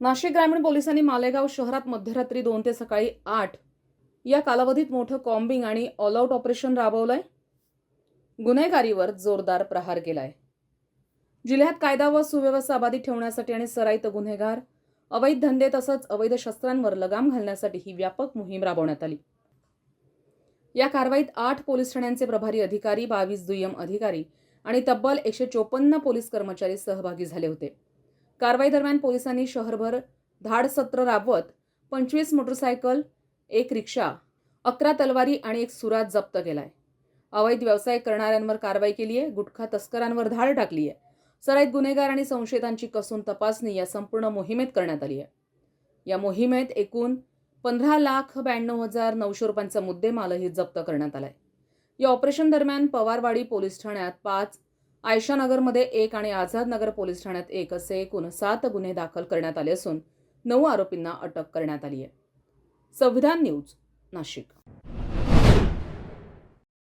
नाशिक ग्रामीण पोलिसांनी मालेगाव शहरात मध्यरात्री 2 ते सकाळी 8 या कालावधीत मोठं कॉम्बिंग आणि ऑल आउट ऑपरेशन राबवलंय. गुन्हेगारीवर जोरदार प्रहार केलाय. जिल्ह्यात कायदा व सुव्यवस्था अबाधित ठेवण्यासाठी आणि सराईत गुन्हेगार, अवैध धंदे तसंच अवैध शस्त्रांवर लगाम घालण्यासाठी ही व्यापक मोहीम राबवण्यात आली. या कारवाईत 8 पोलीस ठाण्यांचे प्रभारी अधिकारी, 22 दुय्यम अधिकारी आणि तब्बल 154 पोलीस कर्मचारी सहभागी झाले होते. कारवाई दरम्यान पोलिसांनी शहरभर धाड सत्र राबवत 25 मोटरसायकल, 1 रिक्षा, 11 तलवारी आणि 1 सुराज जप्त केलाय. अवैध व्यवसाय करणाऱ्यांवर कारवाई केली आहे. गुटखा तस्करांवर धाड टाकली आहे. सराईत गुन्हेगार आणि संशयितांची कसून तपासणी या संपूर्ण मोहिमेत करण्यात आली आहे. या मोहिमेत एकूण 15,92,900 रुपयांचा मुद्देमालही जप्त करण्यात आलाय. या ऑपरेशन दरम्यान पवारवाडी पोलीस ठाण्यात 5, आयशानगरमध्ये 1 आणि आझादनगर पोलीस ठाण्यात 1 असे एकूण 7 गुन्हे दाखल करण्यात आले असून 9 आरोपींना अटक करण्यात आली आहे. संविधान न्यूज, नाशिक.